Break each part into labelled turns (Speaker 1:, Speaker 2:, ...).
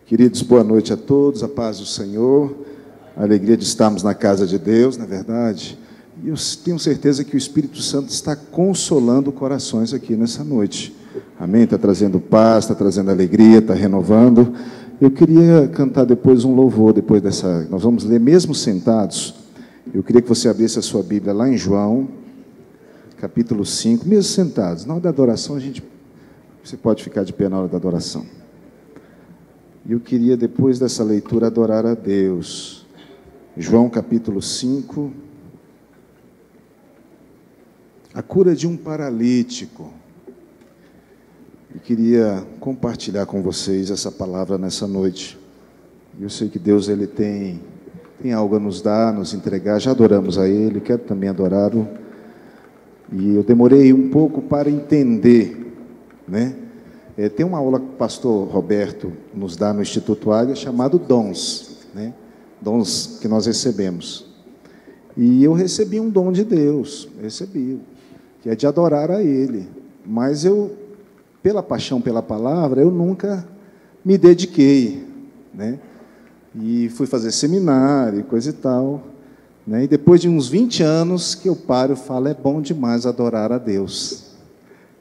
Speaker 1: Queridos, boa noite a todos, a paz do Senhor, a alegria de estarmos na casa de Deus, na verdade. E eu tenho certeza que o Espírito Santo está consolando corações aqui nessa noite. Amém? Está trazendo paz, está trazendo alegria, está renovando. Eu queria cantar depois um louvor, depois dessa... Nós vamos ler mesmo sentados. Eu queria que você abrisse a sua Bíblia lá em João, capítulo 5, mesmo sentados. Na hora da adoração, você pode ficar de pé na hora da adoração. E eu queria, depois dessa leitura, adorar a Deus. João capítulo 5. A cura de um paralítico. Eu queria compartilhar com vocês essa palavra nessa noite. Eu sei que Deus ele tem algo a nos dar, a nos entregar. Já adoramos a Ele, quero também adorá-lo. E eu demorei um pouco para entender, né? Tem uma aula que o pastor Roberto nos dá no Instituto Águia, chamado Dons, né? Dons que nós recebemos. E eu recebi um dom de Deus, que é de adorar a Ele. Mas eu, pela paixão pela palavra, eu nunca me dediquei, né? E fui fazer seminário e coisa e tal, né? E depois de uns 20 anos que eu paro e falo, é bom demais adorar a Deus.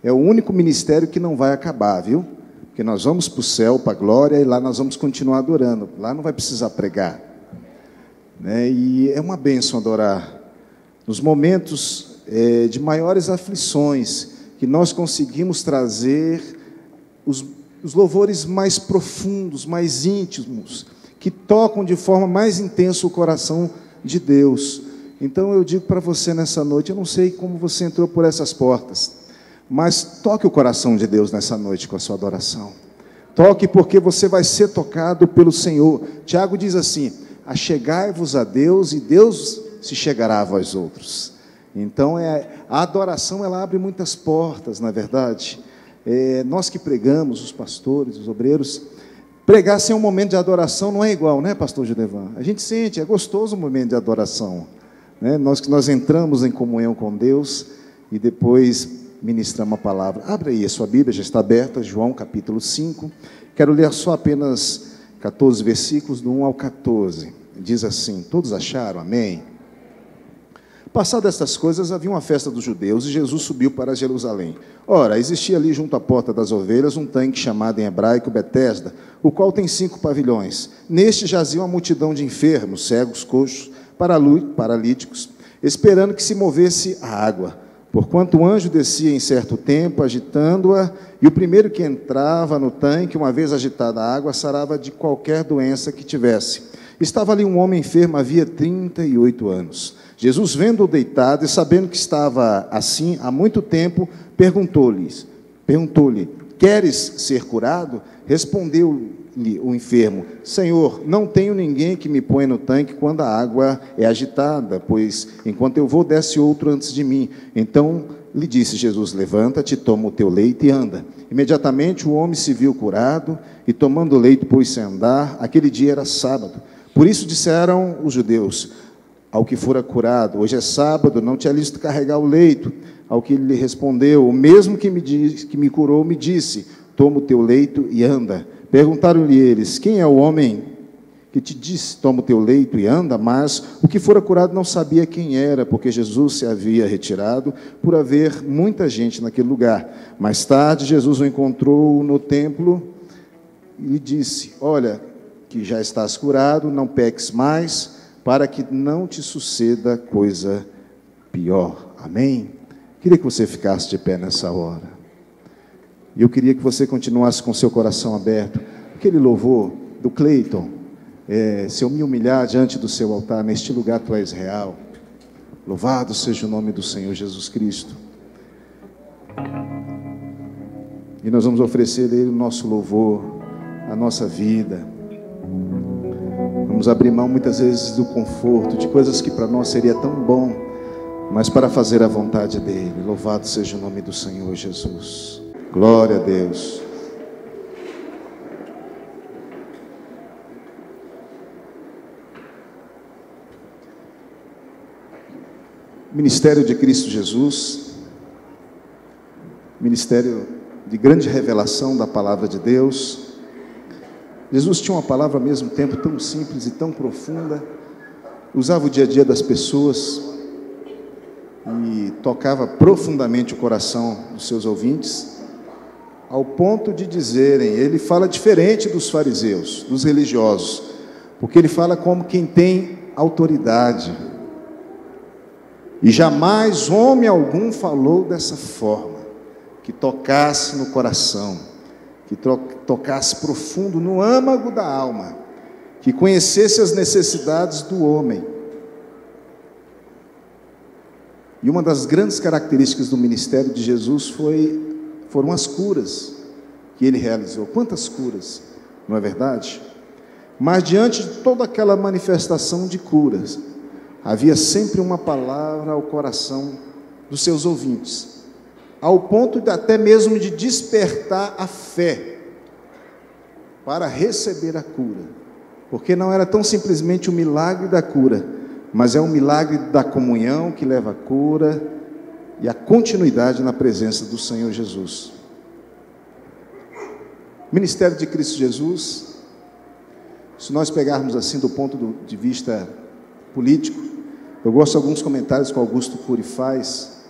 Speaker 1: É o único ministério que não vai acabar, viu? Porque nós vamos para o céu, para a glória, e lá nós vamos continuar adorando. Lá não vai precisar pregar, né? E é uma bênção adorar. Nos momentos de maiores aflições, que nós conseguimos trazer os louvores mais profundos, mais íntimos, que tocam de forma mais intensa o coração de Deus. Então eu digo para você nessa noite, eu não sei como você entrou por essas portas, mas toque o coração de Deus nessa noite com a sua adoração. Toque, porque você vai ser tocado pelo Senhor. Tiago diz assim: achegai-vos a Deus e Deus se chegará a vós outros. Então a adoração ela abre muitas portas, na verdade. Nós que pregamos, os pastores, os obreiros, pregar sem um momento de adoração não é igual, né, pastor Judevan? A gente sente, é gostoso o momento de adoração, né? Nós entramos em comunhão com Deus e depois ministramos a palavra. Abre aí a sua Bíblia, já está aberta, João capítulo 5. Quero ler só apenas 14 versículos, do 1 ao 14. Diz assim: todos acharam? Amém? Passadas estas coisas, havia uma festa dos judeus e Jesus subiu para Jerusalém. Ora, existia ali junto à porta das ovelhas um tanque chamado em hebraico Betesda, o qual tem 5 pavilhões. Neste jazia uma multidão de enfermos, cegos, coxos, paralíticos, esperando que se movesse a água. Porquanto o anjo descia em certo tempo, agitando-a, e o primeiro que entrava no tanque, uma vez agitada a água, sarava de qualquer doença que tivesse. Estava ali um homem enfermo, havia 38 anos. Jesus, vendo-o deitado e sabendo que estava assim há muito tempo, perguntou-lhe, queres ser curado? Respondeu-lhe o enfermo: Senhor, não tenho ninguém que me ponha no tanque quando a água é agitada, pois enquanto eu vou, desce outro antes de mim. Então lhe disse Jesus: levanta-te, toma o teu leito e anda. Imediatamente o homem se viu curado e, tomando o leito, pôs-se a andar. Aquele dia era sábado. Por isso disseram os judeus ao que fora curado: hoje é sábado, não te é lícito carregar o leito. Ao que ele lhe respondeu: o mesmo que me curou me disse: toma o teu leito e anda. Perguntaram-lhe eles: quem é o homem que te disse: toma o teu leito e anda? Mas o que fora curado não sabia quem era, porque Jesus se havia retirado, por haver muita gente naquele lugar. Mais tarde, Jesus o encontrou no templo e lhe disse: olha, que já estás curado, não peques mais, para que não te suceda coisa pior. Amém? Queria que você ficasse de pé nessa hora. E eu queria que você continuasse com seu coração aberto. Aquele louvor do Cleiton, se eu me humilhar diante do seu altar, neste lugar tu és real. Louvado seja o nome do Senhor Jesus Cristo. E nós vamos oferecer a Ele o nosso louvor, a nossa vida. Vamos abrir mão muitas vezes do conforto, de coisas que para nós seria tão bom, mas para fazer a vontade dEle. Louvado seja o nome do Senhor Jesus. Glória a Deus. Ministério de Cristo Jesus, ministério de grande revelação da palavra de Deus, Jesus tinha uma palavra ao mesmo tempo tão simples e tão profunda, usava o dia a dia das pessoas e tocava profundamente o coração dos seus ouvintes, ao ponto de dizerem, ele fala diferente dos fariseus, dos religiosos, porque ele fala como quem tem autoridade. E jamais homem algum falou dessa forma, que tocasse no coração, que tocasse profundo no âmago da alma, que conhecesse as necessidades do homem. E uma das grandes características do ministério de Jesus foram as curas que ele realizou. Quantas curas, não é verdade? Mas diante de toda aquela manifestação de curas, havia sempre uma palavra ao coração dos seus ouvintes, ao ponto de até mesmo de despertar a fé para receber a cura, porque não era tão simplesmente o milagre da cura, mas é um milagre da comunhão que leva a cura e a continuidade na presença do Senhor Jesus. Ministério de Cristo Jesus, se nós pegarmos assim do ponto de vista político, eu gosto de alguns comentários que Augusto Cury faz,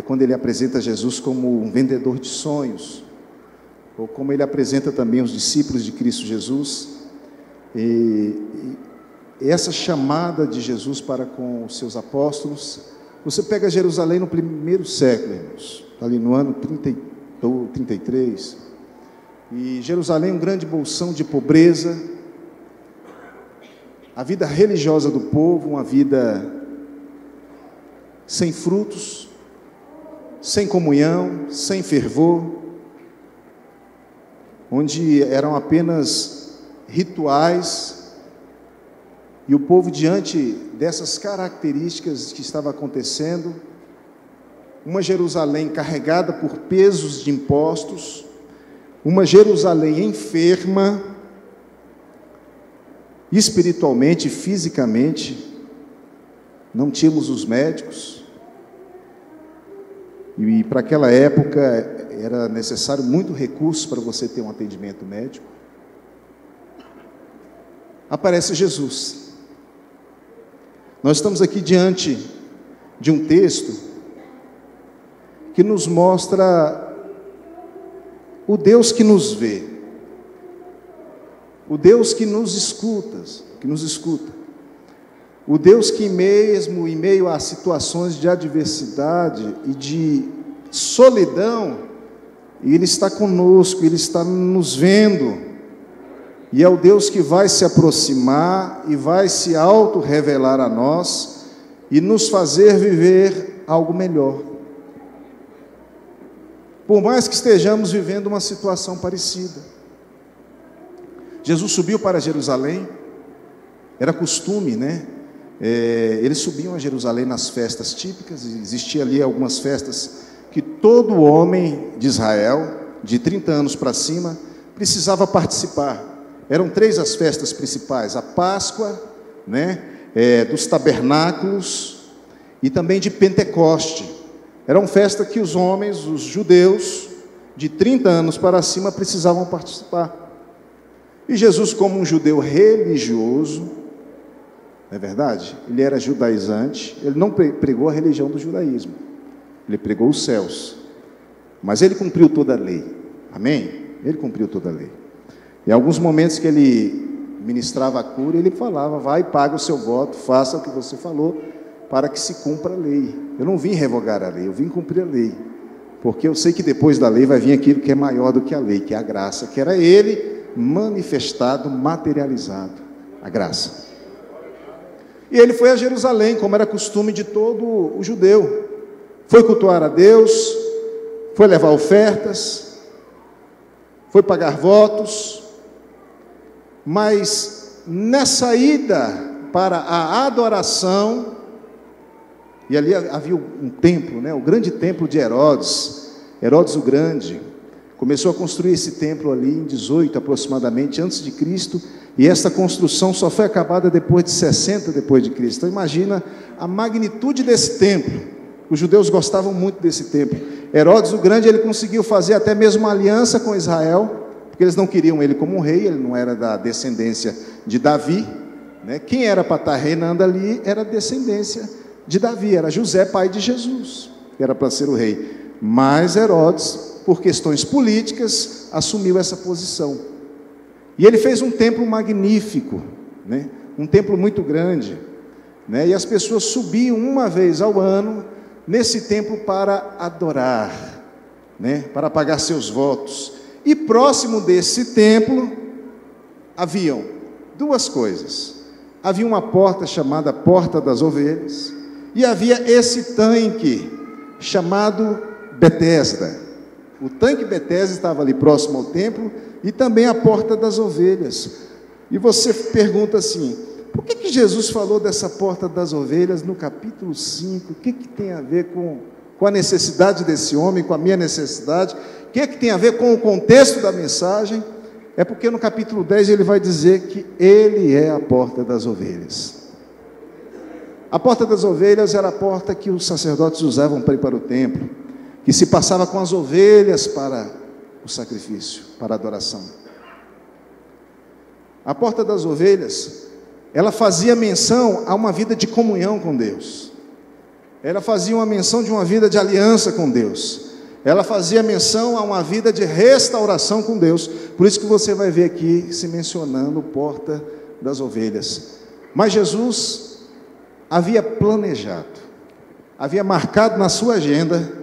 Speaker 1: quando ele apresenta Jesus como um vendedor de sonhos, ou como ele apresenta também os discípulos de Cristo Jesus, e essa chamada de Jesus para com os seus apóstolos. Você pega Jerusalém no primeiro século, irmãos, ali no ano 30 ou 33, e Jerusalém um grande bolsão de pobreza, a vida religiosa do povo, uma vida sem frutos, sem comunhão, sem fervor, onde eram apenas rituais, e o povo, diante dessas características que estava acontecendo, uma Jerusalém carregada por pesos de impostos, uma Jerusalém enferma, espiritualmente, fisicamente, não tínhamos os médicos, e para aquela época era necessário muito recurso para você ter um atendimento médico. Aparece Jesus. Nós estamos aqui diante de um texto que nos mostra o Deus que nos vê, o Deus que nos escuta, o Deus que mesmo em meio a situações de adversidade e de solidão, Ele está conosco, Ele está nos vendo, e é o Deus que vai se aproximar e vai se auto-revelar a nós e nos fazer viver algo melhor. Por mais que estejamos vivendo uma situação parecida. Jesus subiu para Jerusalém, era costume, né? Eles subiam a Jerusalém nas festas típicas, e existia ali algumas festas que todo homem de Israel, de 30 anos para cima, precisava participar. Eram 3 as festas principais: a Páscoa, né, dos tabernáculos e também de Pentecoste. Era uma festa que os homens, os judeus, de 30 anos para cima, precisavam participar. E Jesus, como um judeu religioso, não é verdade? Ele era judaizante, ele não pregou a religião do judaísmo, ele pregou os céus, mas ele cumpriu toda a lei, amém? Ele cumpriu toda a lei. Em alguns momentos que ele ministrava a cura, ele falava: vai, paga o seu voto, faça o que você falou, para que se cumpra a lei. Eu não vim revogar a lei, eu vim cumprir a lei, porque eu sei que depois da lei vai vir aquilo que é maior do que a lei, que é a graça, que era ele manifestado, materializado, a graça. E ele foi a Jerusalém, como era costume de todo o judeu, foi cultuar a Deus, foi levar ofertas, foi pagar votos, mas nessa ida para a adoração, e ali havia um templo, né, o grande templo de Herodes o Grande, começou a construir esse templo ali em 18 aproximadamente antes de Cristo, e essa construção só foi acabada depois de 60 depois de Cristo. Então imagina a magnitude desse templo. Os judeus gostavam muito desse templo. Herodes o Grande, ele conseguiu fazer até mesmo uma aliança com Israel, porque eles não queriam ele como rei, ele não era da descendência de Davi, né? Quem era para estar reinando ali era a descendência de Davi, era José, pai de Jesus, que era para ser o rei. Mas Herodes, por questões políticas, assumiu essa posição. E ele fez um templo magnífico, né? Um templo muito grande, né? E as pessoas subiam uma vez ao ano nesse templo para adorar, né? Para pagar seus votos. E próximo desse templo haviam duas coisas. Havia uma porta chamada Porta das Ovelhas, e havia esse tanque chamado Betesda. O tanque Betesda estava ali próximo ao templo, e também a Porta das Ovelhas. E você pergunta assim: por que Jesus falou dessa Porta das Ovelhas no capítulo 5? O que tem a ver com a necessidade desse homem, com a minha necessidade? O que tem a ver com o contexto da mensagem? É porque no capítulo 10 ele vai dizer que ele é a Porta das Ovelhas. A Porta das Ovelhas era a porta que os sacerdotes usavam para ir para o templo, que se passava com as ovelhas para o sacrifício, para a adoração. A Porta das Ovelhas, ela fazia menção a uma vida de comunhão com Deus. Ela fazia uma menção de uma vida de aliança com Deus. Ela fazia menção a uma vida de restauração com Deus. Por isso que você vai ver aqui se mencionando Porta das Ovelhas. Mas Jesus havia planejado, havia marcado na sua agenda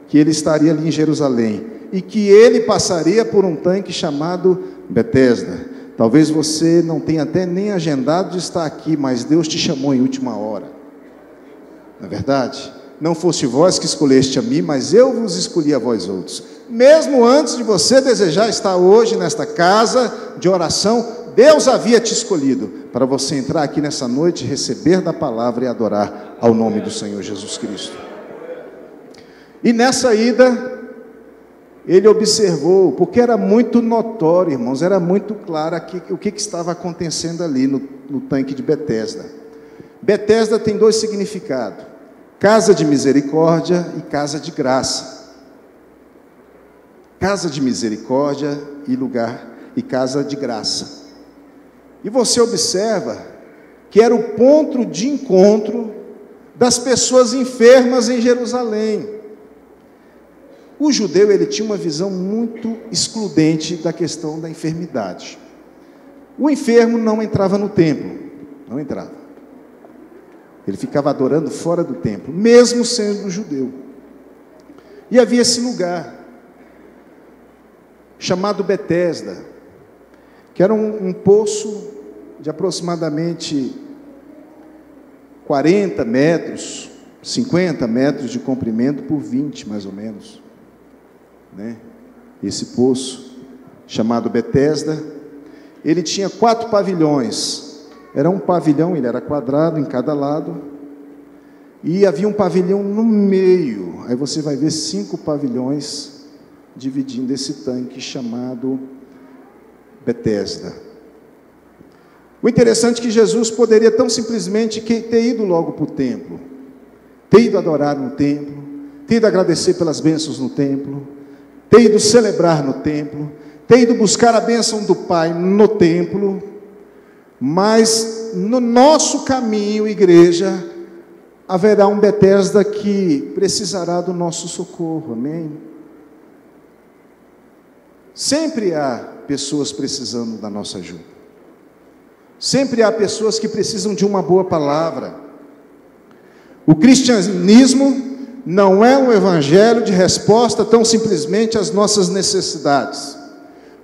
Speaker 1: que ele estaria ali em Jerusalém e que ele passaria por um tanque chamado Betesda. Talvez você não tenha até nem agendado de estar aqui, mas Deus te chamou em última hora. Não é verdade? Não foste vós que escolheste a mim, mas eu vos escolhi a vós outros. Mesmo antes de você desejar estar hoje nesta casa de oração, Deus havia te escolhido para você entrar aqui nessa noite, receber da palavra e adorar ao nome do Senhor Jesus Cristo. E nessa ida, ele observou, porque era muito notório, irmãos, era muito claro o que estava acontecendo ali no tanque de Betesda. Betesda tem dois significados: casa de misericórdia e casa de graça. Casa de misericórdia e lugar e casa de graça. E você observa que era o ponto de encontro das pessoas enfermas em Jerusalém. O judeu, ele tinha uma visão muito excludente da questão da enfermidade. O enfermo não entrava no templo, não entrava. Ele ficava adorando fora do templo, mesmo sendo judeu. E havia esse lugar, chamado Betesda, que era um poço de aproximadamente 40 metros, 50 metros de comprimento por 20, mais ou menos, né? Esse poço, chamado Betesda, ele tinha 4 pavilhões. Era um pavilhão, ele era quadrado em cada lado, e havia um pavilhão no meio. Aí você vai ver 5 pavilhões dividindo esse tanque chamado Betesda. O interessante é que Jesus poderia tão simplesmente ter ido logo para o templo, ter ido adorar no templo, ter ido agradecer pelas bênçãos no templo, ter ido celebrar no templo, ter ido buscar a bênção do Pai no templo. Mas no nosso caminho, igreja, haverá um Betesda que precisará do nosso socorro, amém? Sempre há pessoas precisando da nossa ajuda. Sempre há pessoas que precisam de uma boa palavra. O cristianismo não é um evangelho de resposta tão simplesmente às nossas necessidades.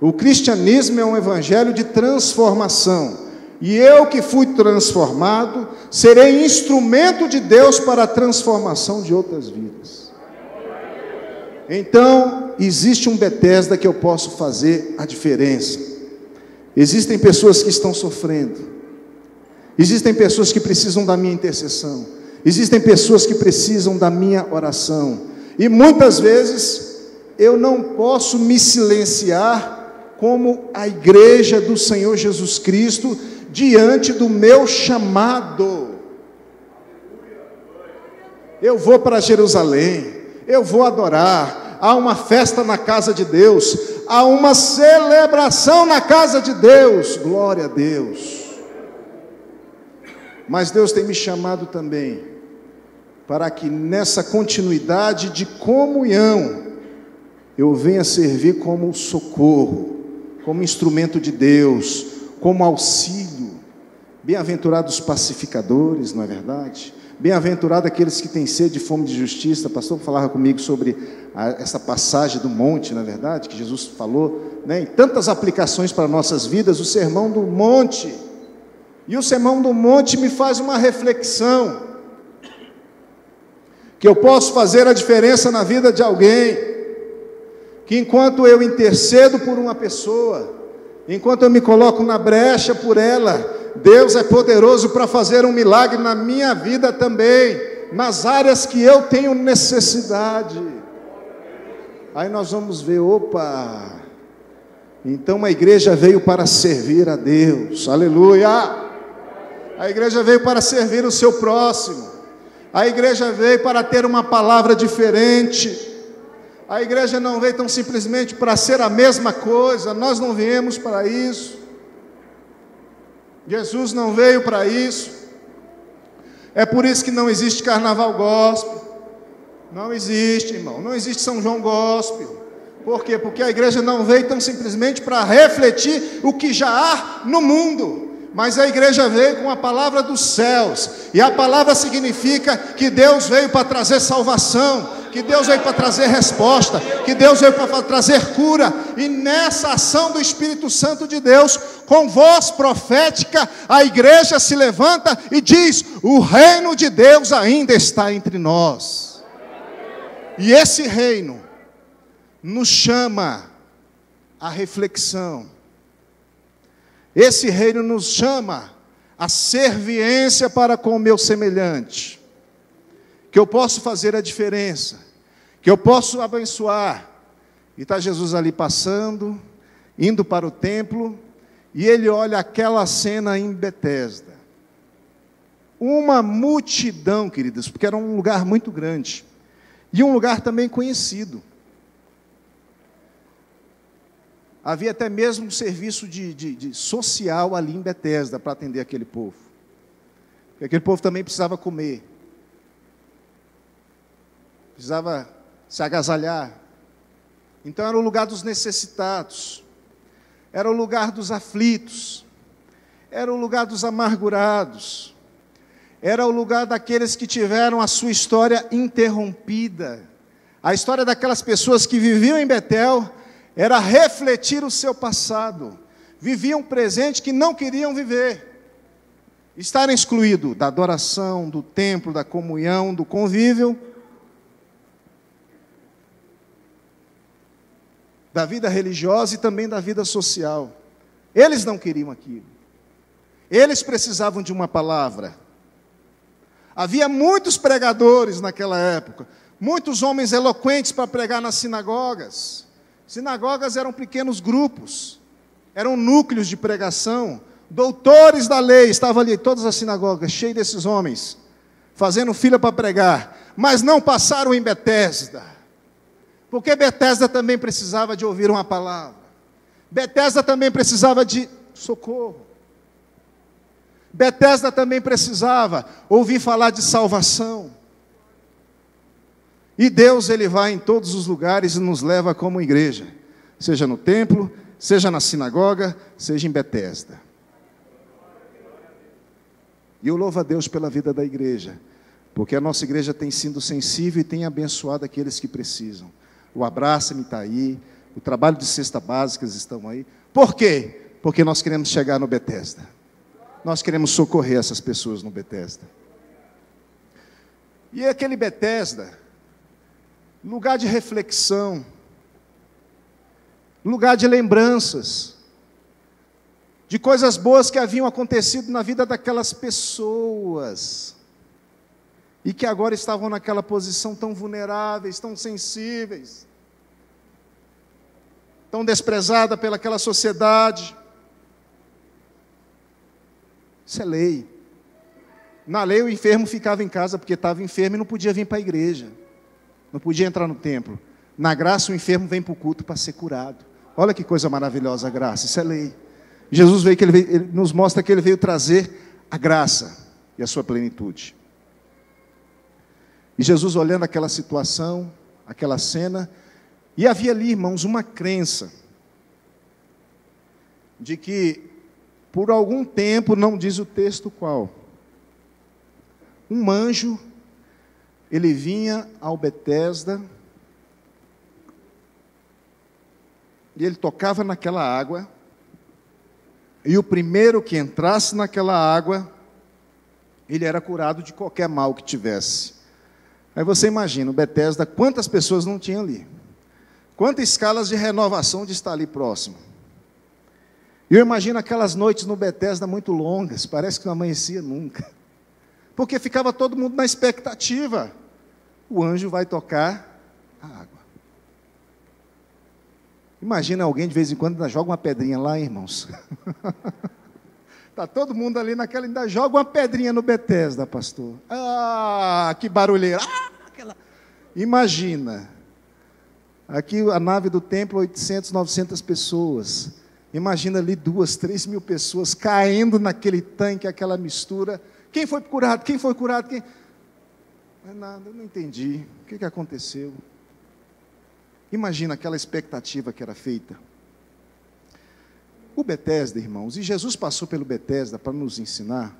Speaker 1: O cristianismo é um evangelho de transformação. E eu que fui transformado, serei instrumento de Deus para a transformação de outras vidas. Então, existe um Betesda que eu posso fazer a diferença. Existem pessoas que estão sofrendo. Existem pessoas que precisam da minha intercessão. Existem pessoas que precisam da minha oração. E muitas vezes, eu não posso me silenciar como a igreja do Senhor Jesus Cristo, diante do meu chamado. Eu vou para Jerusalém, eu vou adorar, há uma festa na casa de Deus, a uma celebração na casa de Deus. Glória a Deus. Mas Deus tem me chamado também para que nessa continuidade de comunhão eu venha servir como socorro, como instrumento de Deus, como auxílio. Bem-aventurados os pacificadores, não é verdade? Bem-aventurados aqueles que têm sede e fome de justiça. O pastor falava comigo sobre essa passagem do monte, não é verdade? Que Jesus falou, né? Em tantas aplicações para nossas vidas, o sermão do monte. E o sermão do monte me faz uma reflexão, que eu posso fazer a diferença na vida de alguém, que enquanto eu intercedo por uma pessoa, enquanto eu me coloco na brecha por ela, Deus é poderoso para fazer um milagre na minha vida também, nas áreas que eu tenho necessidade. Aí nós vamos ver, opa, então a igreja veio para servir a Deus, aleluia. A igreja veio para servir o seu próximo. A igreja veio para ter uma palavra diferente. A igreja não veio tão simplesmente para ser a mesma coisa. Nós não viemos para isso. Jesus não veio para isso. É por isso que não existe carnaval gospel. Não existe, irmão. Não existe São João gospel. Por quê? Porque a igreja não veio tão simplesmente para refletir o que já há no mundo. Mas a igreja veio com a palavra dos céus, e a palavra significa que Deus veio para trazer salvação, que Deus veio para trazer resposta, que Deus veio para trazer cura, e nessa ação do Espírito Santo de Deus, com voz profética, a igreja se levanta e diz: o reino de Deus ainda está entre nós. E esse reino nos chama à reflexão. Esse reino nos chama à serviência para com o meu semelhante, que eu posso fazer a diferença, que eu posso abençoar. E está Jesus ali passando, indo para o templo, e ele olha aquela cena em Betesda. Uma multidão, queridos, porque era um lugar muito grande, e um lugar também conhecido. Havia até mesmo um serviço de social ali em Betesda para atender aquele povo. Porque aquele povo também precisava comer. Precisava se agasalhar. Então era o lugar dos necessitados. Era o lugar dos aflitos. Era o lugar dos amargurados. Era o lugar daqueles que tiveram a sua história interrompida. A história daquelas pessoas que viviam em Betel era refletir o seu passado, viviam um presente que não queriam viver, estarem excluídos da adoração, do templo, da comunhão, do convívio, da vida religiosa e também da vida social. Eles não queriam aquilo, eles precisavam de uma palavra. Havia muitos pregadores naquela época, muitos homens eloquentes para pregar nas sinagogas. Sinagogas eram pequenos grupos, eram núcleos de pregação. Doutores da lei estavam ali, todas as sinagogas, cheias desses homens, fazendo fila para pregar, mas não passaram em Betesda, porque Betesda também precisava de ouvir uma palavra. Betesda também precisava de socorro. Betesda também precisava ouvir falar de salvação. E Deus, Ele vai em todos os lugares e nos leva como igreja, seja no templo, seja na sinagoga, seja em Betesda. E eu louvo a Deus pela vida da igreja, porque a nossa igreja tem sido sensível e tem abençoado aqueles que precisam. O Abraça-me está aí, o trabalho de cesta básicas estão aí. Por quê? Porque nós queremos chegar no Betesda. Nós queremos socorrer essas pessoas no Betesda. E aquele Betesda, lugar de reflexão, lugar de lembranças, de coisas boas que haviam acontecido na vida daquelas pessoas, e que agora estavam naquela posição tão vulneráveis, tão sensíveis, tão desprezada pelaquela sociedade. Isso é lei. Na lei o enfermo ficava em casa porque estava enfermo e não podia vir para a igreja. Não podia entrar no templo. Na graça, o enfermo vem para o culto para ser curado, Olha que coisa maravilhosa a graça, isso é lei. Jesus veio, ele nos mostra que ele veio trazer a graça e a sua plenitude. E Jesus olhando aquela situação, aquela cena, e havia ali, irmãos, uma crença de que por algum tempo, não diz o texto qual, um anjo, ele vinha ao Betesda, e ele tocava naquela água, e o primeiro que entrasse naquela água, ele era curado de qualquer mal que tivesse. Aí você imagina, o Betesda, quantas pessoas não tinham ali? Quantas escalas de renovação de estar ali próximo? E eu imagino aquelas noites no Betesda muito longas, parece que não amanhecia nunca. Porque ficava todo mundo na expectativa. O anjo vai tocar a água. Imagina alguém de vez em quando ainda joga uma pedrinha lá, irmãos. Está todo mundo ali naquela, ainda joga uma pedrinha no Betesda, pastor. Ah, que barulheira. Imagina. Aqui a nave do templo, 800, 900 pessoas. Imagina ali 2, 3 mil pessoas caindo naquele tanque, aquela mistura. Quem foi curado? Quem foi curado? Quem... Não é nada, eu não entendi. O que aconteceu? Imagina aquela expectativa que era feita. O Betesda, irmãos, e Jesus passou pelo Betesda para nos ensinar,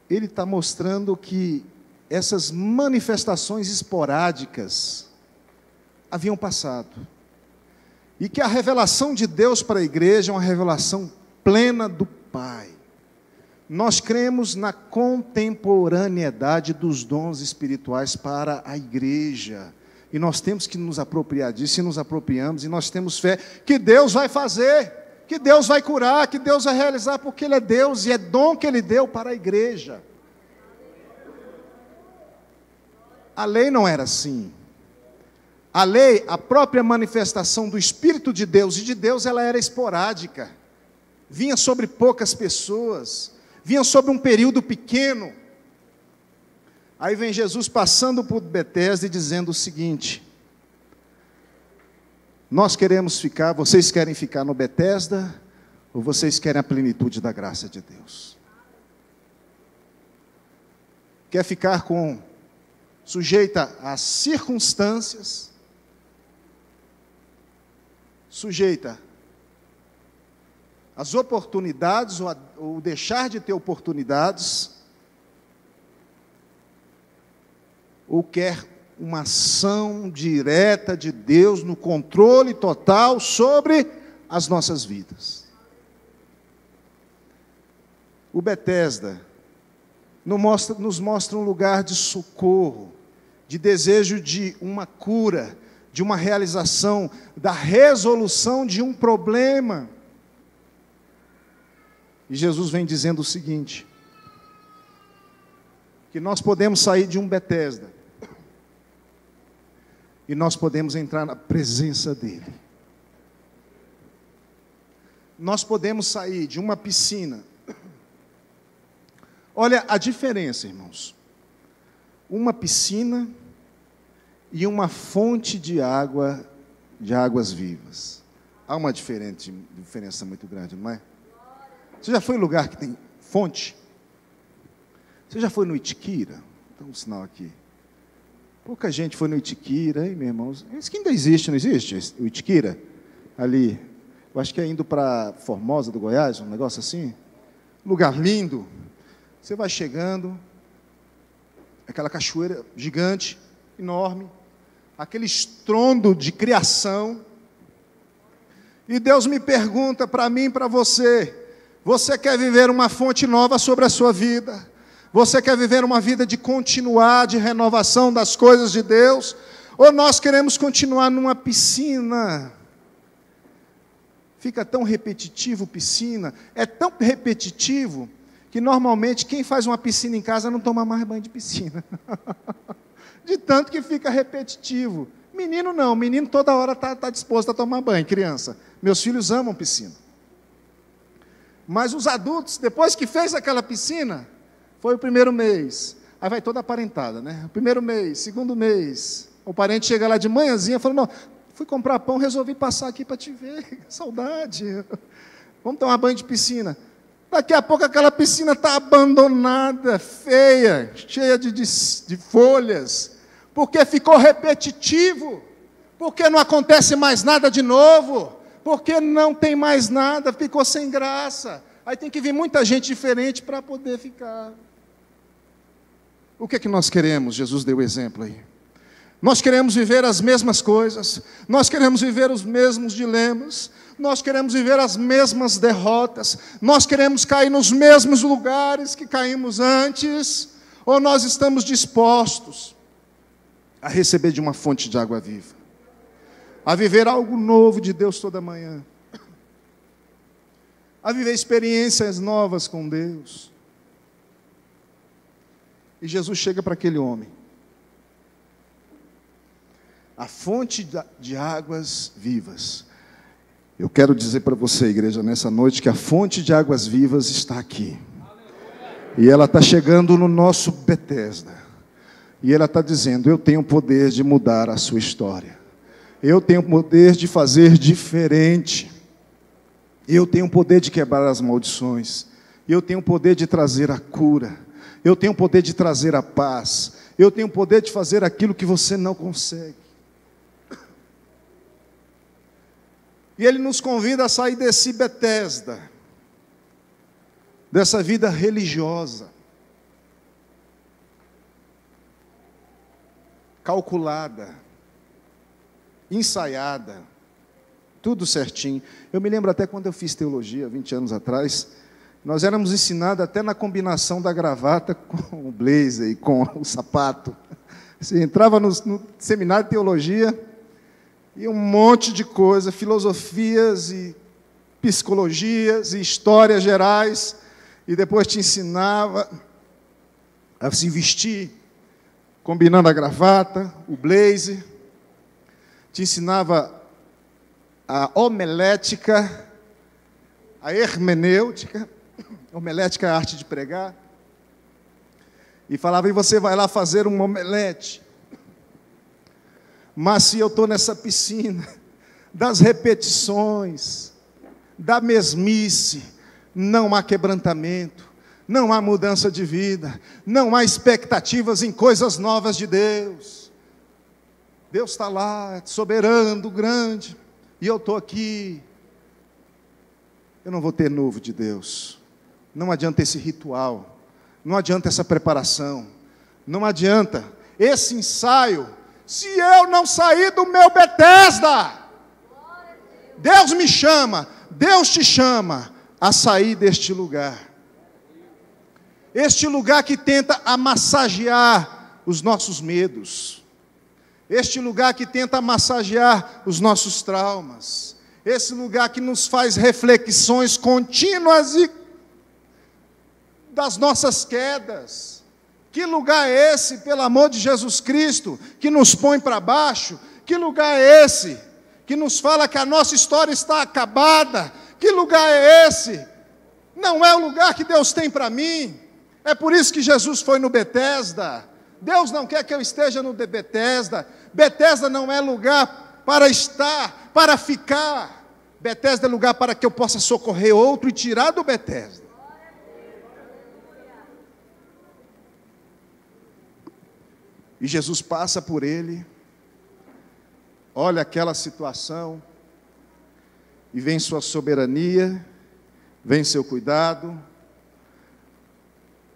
Speaker 1: ele está mostrando que essas manifestações esporádicas haviam passado. E que a revelação de Deus para a igreja é uma revelação plena do Pai. Nós cremos na contemporaneidade dos dons espirituais para a igreja. E nós temos que nos apropriar disso, e nos apropriamos, e nós temos fé que Deus vai fazer, que Deus vai curar, que Deus vai realizar, porque Ele é Deus, e é dom que Ele deu para a igreja. A lei não era assim. A lei, a própria manifestação do Espírito de Deus, e de Deus ela era esporádica, vinha sobre poucas pessoas, vinha sobre um período pequeno. Aí vem Jesus passando por Betesda e dizendo o seguinte: nós queremos ficar, vocês querem ficar no Betesda, ou vocês querem a plenitude da graça de Deus? Quer ficar sujeita às circunstâncias, sujeita às oportunidades, ou deixar de ter oportunidades, ou quer uma ação direta de Deus no controle total sobre as nossas vidas? O Betesda nos mostra um lugar de socorro, de desejo de uma cura, de uma realização, da resolução de um problema. E Jesus vem dizendo o seguinte: que nós podemos sair de um Betesda, e nós podemos entrar na presença dEle. Nós podemos sair de uma piscina. Olha a diferença, irmãos. Uma piscina e uma fonte de água, de águas vivas. Há uma diferença muito grande, não é? Você já foi em lugar que tem fonte? Você já foi no Itiquira? Dá um sinal aqui. Pouca gente foi no Itiquira, hein, meus irmãos? Isso que ainda existe, não existe? O Itiquira? Ali, eu acho que é indo para Formosa do Goiás, um negócio assim. Lugar lindo. Você vai chegando, aquela cachoeira gigante, enorme, aquele estrondo de criação. E Deus me pergunta para mim e para você: você quer viver uma fonte nova sobre a sua vida? Você quer viver uma vida de continuar, de renovação das coisas de Deus? Ou nós queremos continuar numa piscina? Fica tão repetitivo piscina, é tão repetitivo, que normalmente quem faz uma piscina em casa não toma mais banho de piscina. De tanto que fica repetitivo. Menino não, menino toda hora está disposto a tomar banho, criança. Meus filhos amam piscina. Mas os adultos, depois que fez aquela piscina, foi o primeiro mês, aí vai toda aparentada, né? O primeiro mês, segundo mês, o parente chega lá de manhãzinha e fala: não, Fui comprar pão, resolvi passar aqui para te ver. Saudade. Vamos tomar banho de piscina. Daqui a pouco aquela piscina está abandonada, feia, cheia de folhas, porque ficou repetitivo, porque não acontece mais nada de novo, porque não tem mais nada, ficou sem graça. Aí tem que vir muita gente diferente para poder ficar. O que é que nós queremos? Jesus deu o exemplo aí. Nós queremos viver as mesmas coisas, nós queremos viver os mesmos dilemas, nós queremos viver as mesmas derrotas, nós queremos cair nos mesmos lugares que caímos antes, ou nós estamos dispostos a receber de uma fonte de água viva, a viver algo novo de Deus toda manhã, a viver experiências novas com Deus. E Jesus chega para aquele homem. A fonte de águas vivas. Eu quero dizer para você, igreja, nessa noite, que a fonte de águas vivas está aqui. E ela está chegando no nosso Betesda. E ela está dizendo: eu tenho o poder de mudar a sua história. Eu tenho o poder de fazer diferente. Eu tenho o poder de quebrar as maldições. Eu tenho o poder de trazer a cura. Eu tenho o poder de trazer a paz. Eu tenho o poder de fazer aquilo que você não consegue. E Ele nos convida a sair desse Betesda, dessa vida religiosa, calculada, ensaiada, tudo certinho. Eu me lembro até quando eu fiz teologia, 20 anos atrás, nós éramos ensinados até na combinação da gravata com o blazer e com o sapato. Você entrava no seminário de teologia, e um monte de coisa, filosofias e psicologias e histórias gerais, e depois te ensinava a se vestir, combinando a gravata, o blazer, te ensinava a homilética, a hermenêutica, homilética é a arte de pregar, e falava: e você vai lá fazer um omelete. Mas se eu estou nessa piscina das repetições, da mesmice, não há quebrantamento, não há mudança de vida, não há expectativas em coisas novas de Deus. Deus está lá, soberano, grande, e eu estou aqui. Eu não vou ter novo de Deus. Não adianta esse ritual, não adianta essa preparação, não adianta esse ensaio, se eu não sair do meu Betesda. Deus me chama, Deus te chama a sair deste lugar. Este lugar que tenta amassagear os nossos medos. Este lugar que tenta massagear os nossos traumas. Esse lugar que nos faz reflexões contínuas e das nossas quedas. Que lugar é esse, pelo amor de Jesus Cristo, que nos põe para baixo? Que lugar é esse, que nos fala que a nossa história está acabada? Que lugar é esse? Não é o lugar que Deus tem para mim. É por isso que Jesus foi no Betesda. Deus não quer que eu esteja no Betesda. Betesda não é lugar para estar, para ficar. Betesda é lugar para que eu possa socorrer outro e tirar do Betesda. E Jesus passa por ele, olha aquela situação, e vem sua soberania, vem seu cuidado,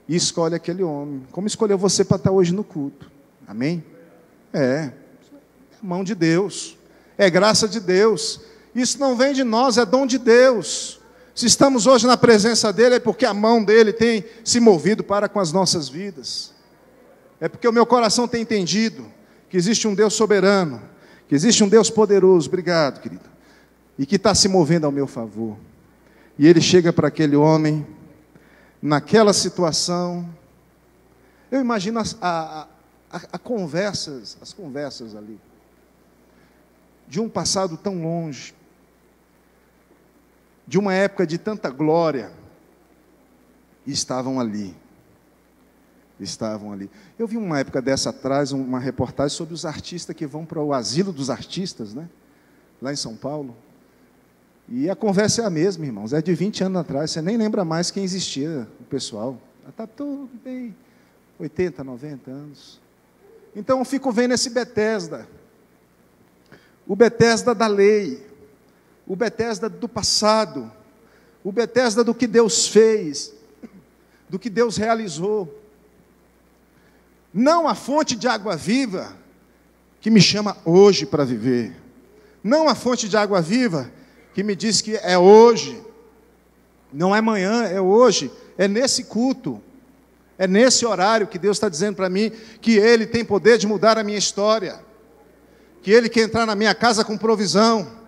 Speaker 1: e escolhe aquele homem, como escolheu você para estar hoje no culto. Amém? É mão de Deus, é graça de Deus. Isso não vem de nós, é dom de Deus. Se estamos hoje na presença dele, é porque a mão dele tem se movido para com as nossas vidas. É porque o meu coração tem entendido que existe um Deus soberano, que existe um Deus poderoso, obrigado, querido, e que está se movendo ao meu favor. E ele chega para aquele homem, naquela situação. Eu imagino as conversas ali, de um passado tão longe, de uma época de tanta glória, e estavam ali. Eu vi uma época dessa atrás, uma reportagem sobre os artistas que vão para o asilo dos artistas, né? lá em São Paulo. E a conversa é a mesma, irmãos, é de 20 anos atrás, você nem lembra mais quem existia, o pessoal. Está tudo bem, 80, 90 anos. Então eu fico vendo esse Betesda, o Betesda da lei, o Betesda do passado, o Betesda do que Deus fez, do que Deus realizou. Não a fonte de água viva que me chama hoje para viver. Não a fonte de água viva que me diz que é hoje. Não é amanhã, é hoje. É nesse culto. É nesse horário que Deus está dizendo para mim que Ele tem poder de mudar a minha história. Que Ele quer entrar na minha casa com provisão.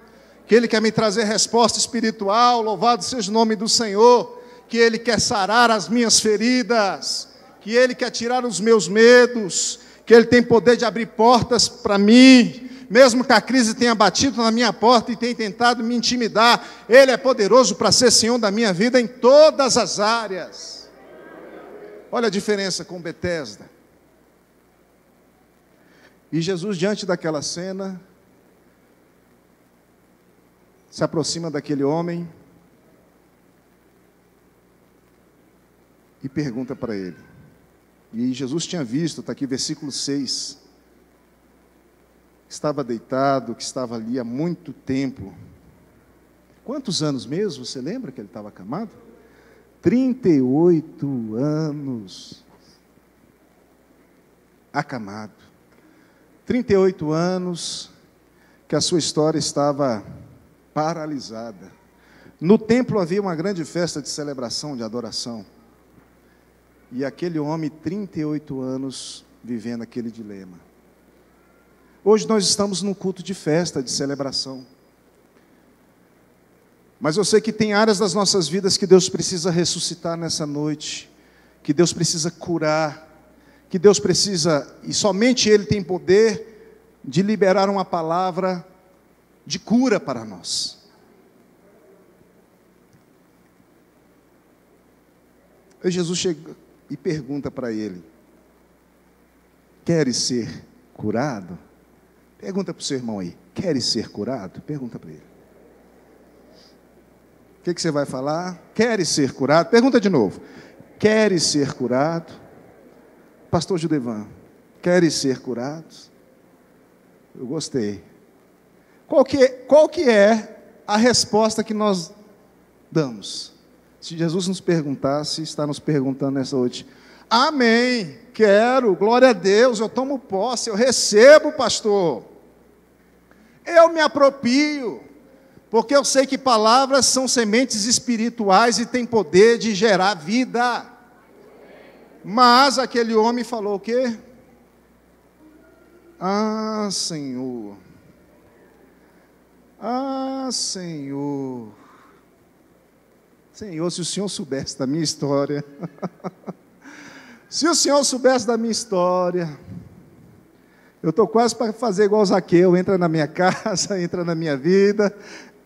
Speaker 1: Que Ele quer me trazer resposta espiritual. Louvado seja o nome do Senhor. Que Ele quer sarar as minhas feridas. Que Ele quer tirar os meus medos. Que Ele tem poder de abrir portas para mim. Mesmo que a crise tenha batido na minha porta e tenha tentado me intimidar, Ele é poderoso para ser Senhor da minha vida em todas as áreas. Olha a diferença com Betesda. E Jesus, diante daquela cena, se aproxima daquele homem e pergunta para ele. E Jesus tinha visto, está aqui versículo 6, estava deitado, que estava ali há muito tempo. Quantos anos mesmo? Você lembra que ele estava acamado? 38 anos. Acamado. 38 anos que a sua história estava paralisada. No templo havia uma grande festa de celebração, de adoração. E aquele homem, 38 anos, vivendo aquele dilema. Hoje nós estamos num culto de festa, de celebração. Mas eu sei que tem áreas das nossas vidas que Deus precisa ressuscitar nessa noite, que Deus precisa curar, que Deus precisa, e somente Ele tem poder de liberar uma palavra de cura para nós. Aí Jesus chega e pergunta para ele: queres ser curado? Pergunta para o seu irmão aí: queres ser curado? Pergunta para ele. O que você vai falar? Queres ser curado? Pergunta de novo. Queres ser curado? Pastor Judevan, queres ser curado? Eu gostei. Qual que é a resposta que nós damos? Se Jesus nos perguntasse, está nos perguntando nessa noite: amém, quero, glória a Deus, eu tomo posse, eu recebo, pastor. Eu me aproprio, porque eu sei que palavras são sementes espirituais e têm poder de gerar vida. Mas aquele homem falou o quê? Ah, Senhor. Ah, Senhor. Senhor, se o Senhor soubesse da minha história, se o Senhor soubesse da minha história, eu estou quase para fazer igual o Zaqueu, entra na minha casa, entra na minha vida,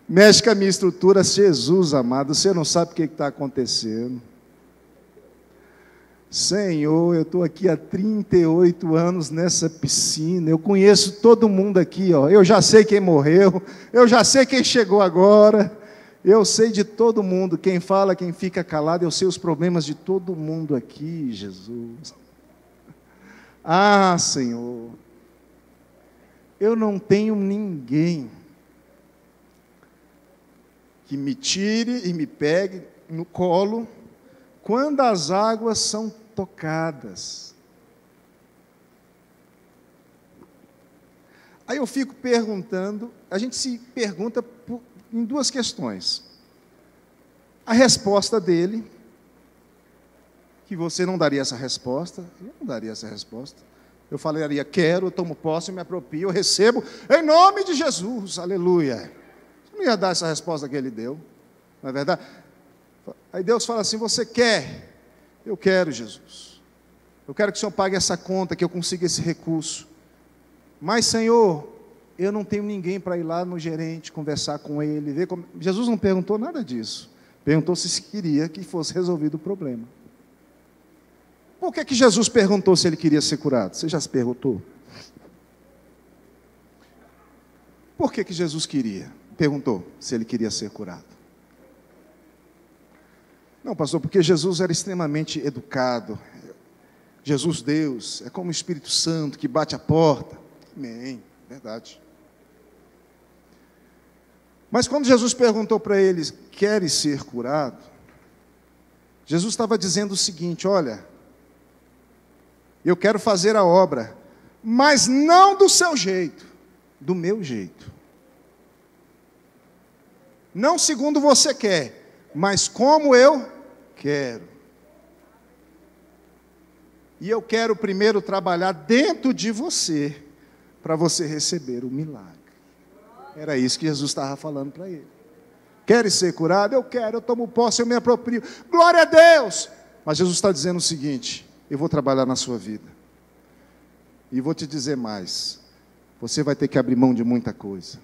Speaker 1: mexe com a minha estrutura. Jesus amado, você não sabe o que está acontecendo. Senhor, eu estou aqui há 38 anos nessa piscina, eu conheço todo mundo aqui, ó. Eu já sei quem morreu, eu já sei quem chegou agora, eu sei de todo mundo, quem fala, quem fica calado, eu sei os problemas de todo mundo aqui, Jesus. Ah, Senhor, eu não tenho ninguém que me tire e me pegue no colo quando as águas são tocadas. Aí eu fico perguntando, a gente se pergunta em duas questões. A resposta dele, que você não daria essa resposta, eu não daria essa resposta. Eu falaria: quero, eu tomo posse, eu me aproprio, eu recebo, em nome de Jesus, aleluia. Eu não ia dar essa resposta que ele deu, não é verdade? Aí Deus fala assim: você quer? Eu quero, Jesus. Eu quero que o Senhor pague essa conta, que eu consiga esse recurso. Mas, Senhor, eu não tenho ninguém para ir lá no gerente, conversar com ele, ver como... Jesus não perguntou nada disso. Perguntou se queria que fosse resolvido o problema. Por que Jesus perguntou se ele queria ser curado? Você já se perguntou? por que Jesus queria? Perguntou se ele queria ser curado. Não, pastor, porque Jesus era extremamente educado. Jesus, Deus, é como o Espírito Santo que bate a porta. Amém, verdade. Mas quando Jesus perguntou para eles, queres ser curado? Jesus estava dizendo o seguinte, olha, eu quero fazer a obra, mas não do seu jeito, do meu jeito. Não segundo você quer, mas como eu quero. E eu quero primeiro trabalhar dentro de você, para você receber o milagre. Era isso que Jesus estava falando para ele. Queres ser curado? Eu quero, eu tomo posse, eu me aproprio. Glória a Deus! Mas Jesus está dizendo o seguinte, eu vou trabalhar na sua vida. E vou te dizer mais, você vai ter que abrir mão de muita coisa.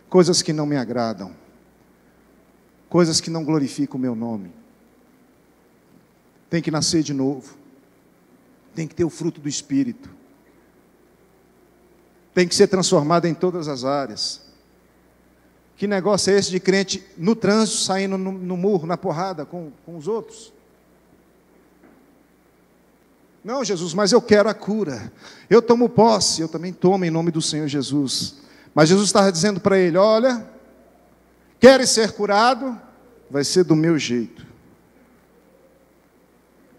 Speaker 1: Coisas que não me agradam. Coisas que não glorificam o meu nome. Tem que nascer de novo. Tem que ter o fruto do Espírito. Tem que ser transformado em todas as áreas. Que negócio é esse de crente no trânsito, saindo no murro, na porrada com os outros? Não, Jesus, mas eu quero a cura. Eu tomo posse, eu também tomo em nome do Senhor Jesus. Mas Jesus estava dizendo para ele, olha, queres ser curado? Vai ser do meu jeito.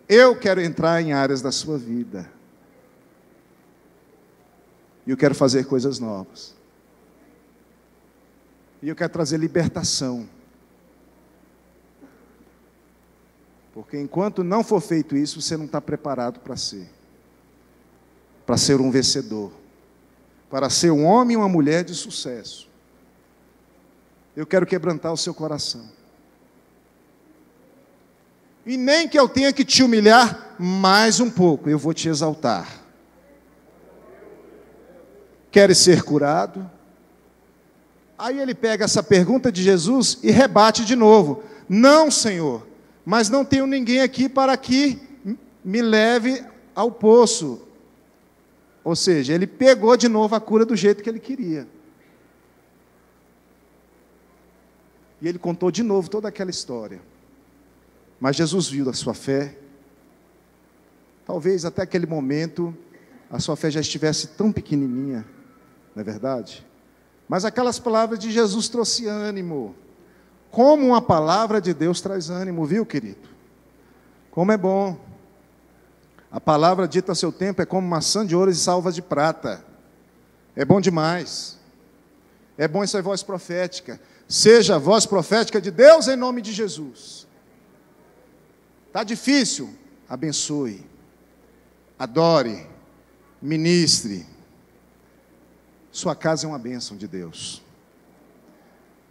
Speaker 1: Eu quero entrar em áreas da sua vida. E eu quero fazer coisas novas. E eu quero trazer libertação. Porque enquanto não for feito isso, você não está preparado para ser. Para ser um vencedor. Para ser um homem e uma mulher de sucesso. Eu quero quebrantar o seu coração. E nem que eu tenha que te humilhar mais um pouco, eu vou te exaltar. Queres ser curado? Aí ele pega essa pergunta de Jesus e rebate de novo. Não, Senhor, mas não tenho ninguém aqui para que me leve ao poço. Ou seja, ele pegou de novo a cura do jeito que ele queria. E ele contou de novo toda aquela história. Mas Jesus viu a sua fé. Talvez até aquele momento a sua fé já estivesse tão pequenininha, não é verdade? Mas aquelas palavras de Jesus trouxe ânimo. Como uma palavra de Deus traz ânimo, viu, querido? Como é bom. A palavra dita a seu tempo é como maçã de ouro e salvas de prata. É bom demais. É bom essa voz profética. Seja a voz profética de Deus em nome de Jesus. Está difícil? Abençoe. Adore. Ministre. Sua casa é uma bênção de Deus.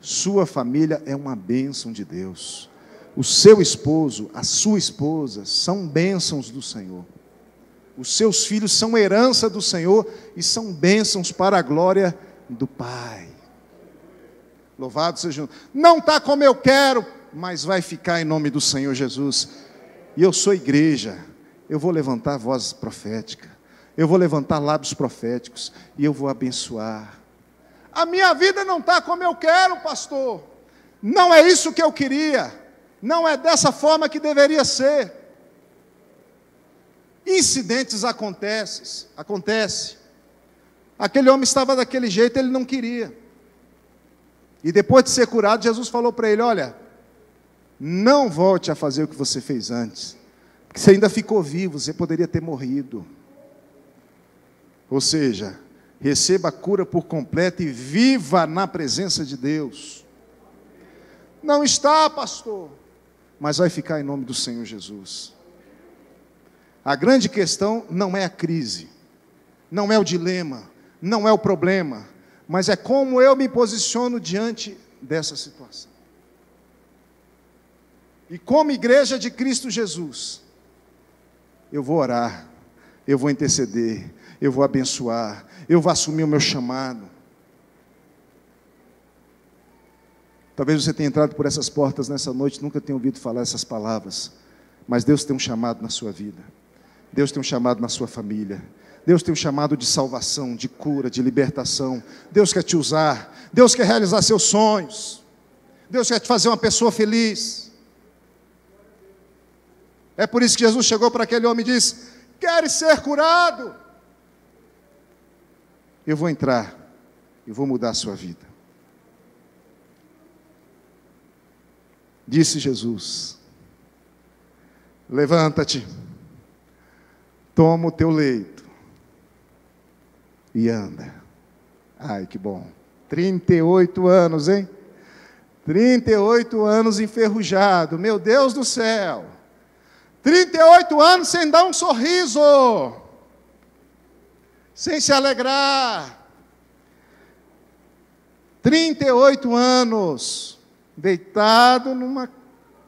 Speaker 1: Sua família é uma bênção de Deus. O seu esposo, a sua esposa são bênçãos do Senhor. Os seus filhos são herança do Senhor e são bênçãos para a glória do Pai. Louvado seja. Não está como eu quero, mas vai ficar em nome do Senhor Jesus. E eu sou igreja. Eu vou levantar voz profética. Eu vou levantar lábios proféticos e eu vou abençoar. A minha vida não está como eu quero, pastor. Não é isso que eu queria. Não é dessa forma que deveria ser. Incidentes acontecem. Aquele homem estava daquele jeito, ele não queria. E depois de ser curado, Jesus falou para ele, olha, não volte a fazer o que você fez antes. Porque você ainda ficou vivo, você poderia ter morrido. Ou seja, receba a cura por completo e viva na presença de Deus. Não está, pastor, mas vai ficar em nome do Senhor Jesus. A grande questão não é a crise, não é o dilema, não é o problema, mas é como eu me posiciono diante dessa situação. E como igreja de Cristo Jesus, eu vou orar, eu vou interceder, eu vou abençoar, eu vou assumir o meu chamado. Talvez você tenha entrado por essas portas nessa noite, nunca tenha ouvido falar essas palavras, mas Deus tem um chamado na sua vida, Deus tem um chamado na sua família, Deus tem um chamado de salvação, de cura, de libertação. Deus quer te usar. Deus quer realizar seus sonhos. Deus quer te fazer uma pessoa feliz. É por isso que Jesus chegou para aquele homem e disse: queres ser curado? Eu vou entrar e vou mudar a sua vida. Disse Jesus: levanta-te, toma o teu leito e anda. Ai, que bom. 38 anos, hein? 38 anos enferrujado, meu Deus do céu. 38 anos sem dar um sorriso, sem se alegrar. 38 anos deitado numa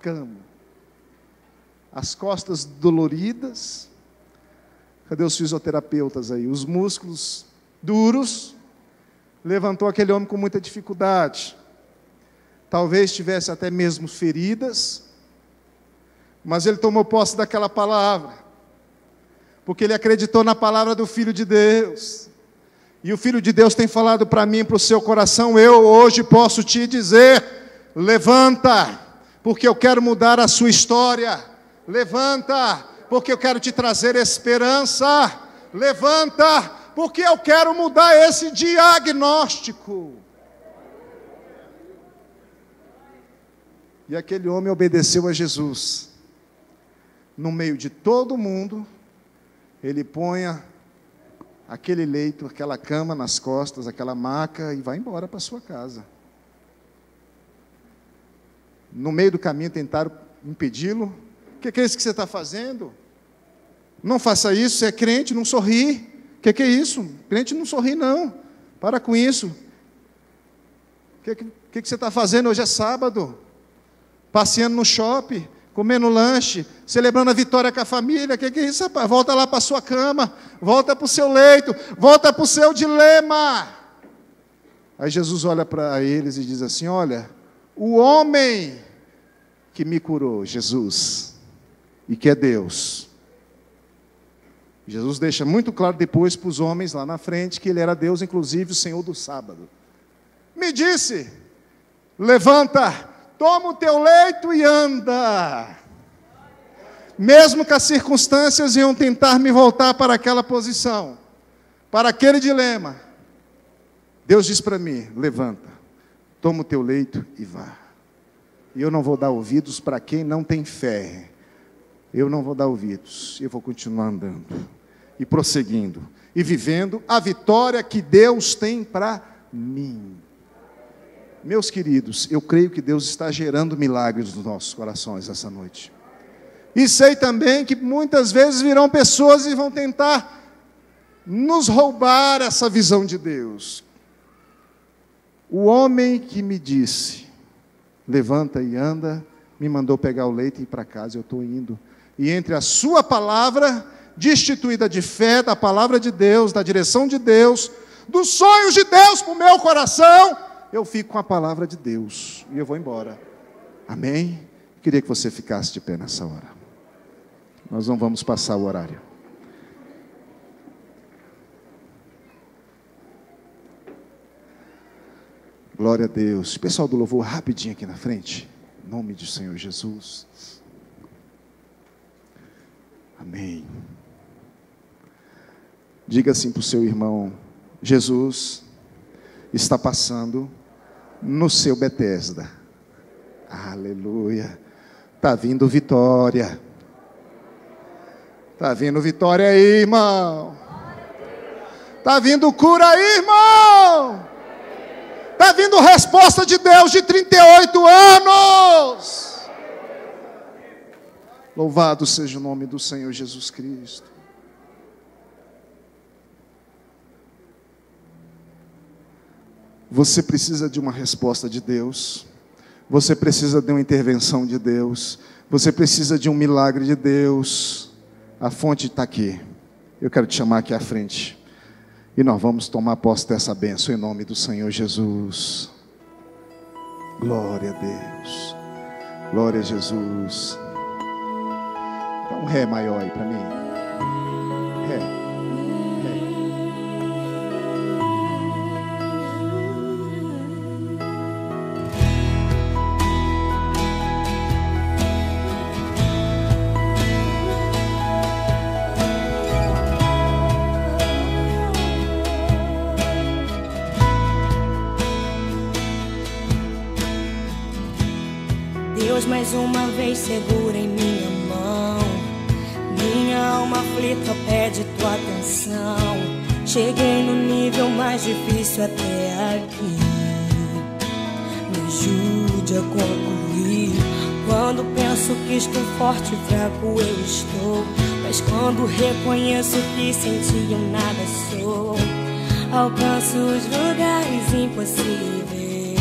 Speaker 1: cama, as costas doloridas. Cadê os fisioterapeutas aí? Os músculos duros. Levantou aquele homem com muita dificuldade. Talvez tivesse até mesmo feridas, mas ele tomou posse daquela palavra, porque ele acreditou na palavra do Filho de Deus. E o Filho de Deus tem falado para mim, para o seu coração: eu hoje posso te dizer, levanta, porque eu quero mudar a sua história. Levanta, porque eu quero te trazer esperança. Levanta, porque eu quero mudar esse diagnóstico. E aquele homem obedeceu a Jesus. No meio de todo mundo, ele põe aquele leito, aquela cama nas costas, aquela maca, e vai embora para sua casa. No meio do caminho tentaram impedi-lo. O que é isso que você está fazendo? Não faça isso, você é crente, não sorri. O que é isso? Crente não sorri não. Para com isso. O que você está fazendo? Hoje é sábado. Passeando no shopping, comendo lanche, celebrando a vitória com a família. O que é isso, rapaz? Volta lá para a sua cama, volta para o seu leito, volta para o seu dilema. Aí Jesus olha para eles e diz assim: olha, o homem que me curou, Jesus, e que é Deus. Jesus deixa muito claro depois para os homens lá na frente que ele era Deus, inclusive o Senhor do sábado. Me disse: levanta, toma o teu leito e anda. Mesmo que as circunstâncias iam tentar me voltar para aquela posição, para aquele dilema, Deus diz para mim: levanta, toma o teu leito e vá. E eu não vou dar ouvidos para quem não tem fé. Eu não vou dar ouvidos. Eu vou continuar andando e prosseguindo e vivendo a vitória que Deus tem para mim. Meus queridos, eu creio que Deus está gerando milagres nos nossos corações essa noite. E sei também que muitas vezes virão pessoas e vão tentar nos roubar essa visão de Deus. O homem que me disse: levanta e anda, me mandou pegar o leite e ir para casa. Eu estou indo. E entre a sua palavra, destituída de fé, da palavra de Deus, da direção de Deus, dos sonhos de Deus para o meu coração, eu fico com a palavra de Deus e eu vou embora. Amém? Queria que você ficasse de pé nessa hora. Nós não vamos passar o horário. Glória a Deus. Pessoal do louvor, rapidinho aqui na frente. Em nome do Senhor Jesus. Amém. Diga assim para o seu irmão: Jesus está passando no seu Betesda. Aleluia. Está vindo vitória. Está vindo vitória aí, irmão. Está vindo cura aí, irmão. Está vindo resposta de Deus de 38 anos. Louvado seja o nome do Senhor Jesus Cristo. Você precisa de uma resposta de Deus. Você precisa de uma intervenção de Deus. Você precisa de um milagre de Deus. A fonte está aqui. Eu quero te chamar aqui à frente. E nós vamos tomar posse dessa bênção em nome do Senhor Jesus. Glória a Deus. Glória a Jesus. Dá um ré maior aí para mim. Ré. Ré.
Speaker 2: Deus mais uma vez segura em minha mão. Minha alma aflita pede tua atenção. Cheguei no nível mais difícil até aqui. Me ajude a concluir. Quando penso que estou forte e fraco eu estou, mas quando reconheço que sem ti eu nada sou, alcanço os lugares impossíveis,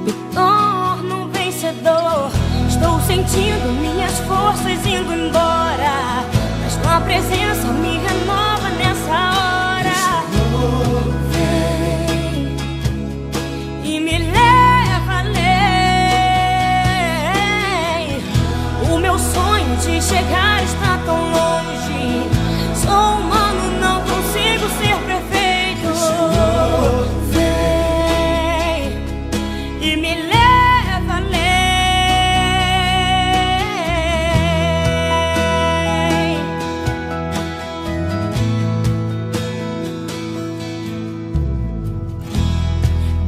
Speaker 2: me torno um vencedor. Estou sentindo minhas forças indo embora, mas tua presença me renova nessa hora. Vem e me leva além. O meu sonho de chegar está tão longe. Sou humano, não consigo ser perfeito. Vem e me leva além.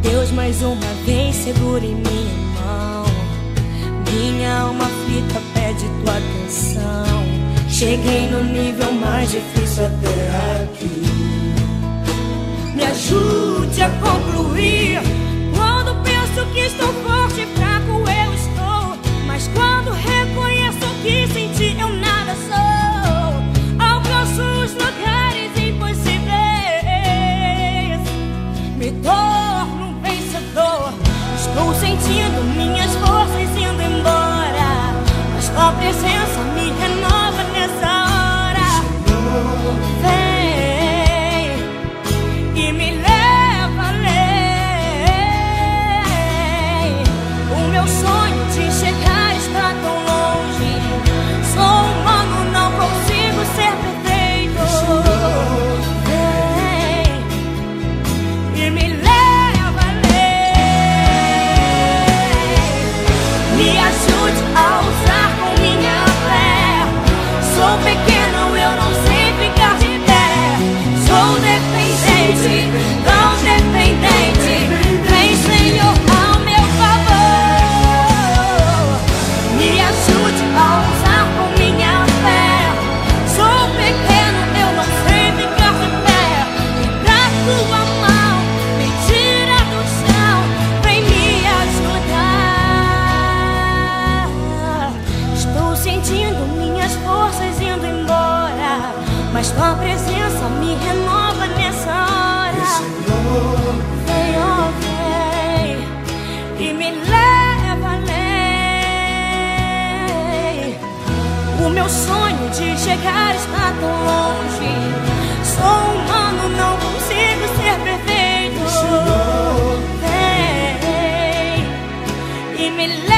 Speaker 2: Deus mais uma vez segura em minha mão. Minha alma aflita pede tua atenção. Cheguei no nível mais difícil até aqui. Me ajude a concluir. Quando penso que estou forte e fraco eu estou, mas quando reconheço que sem ti eu nada sou, alcanço os lugares impossíveis, me torno um vencedor. Estou sentindo minhas forças indo embora, mas tua presença me renova nessa hora. Vem e me leva além. O meu sonho de chegar está tão longe. Sou humano, não consigo ser perfeito. Vem e me leva além. Me ajude a usar com minha fé. Sou pequeno, eu não sei ficar de pé. Sou dependente, tão dependente. Vem, Senhor, ao meu favor. Me ajude a usar com minha fé. Sou pequeno, eu não sei ficar de pé. E da tua mão me tira do chão. Vem me ajudar. Estou sentindo minhas forças indo embora, mas tua presença me renova nessa hora. Vem, oh, vem e me leva além. O meu sonho de chegar está tão longe. Sou humano, não consigo ser perfeito. Vem e me leva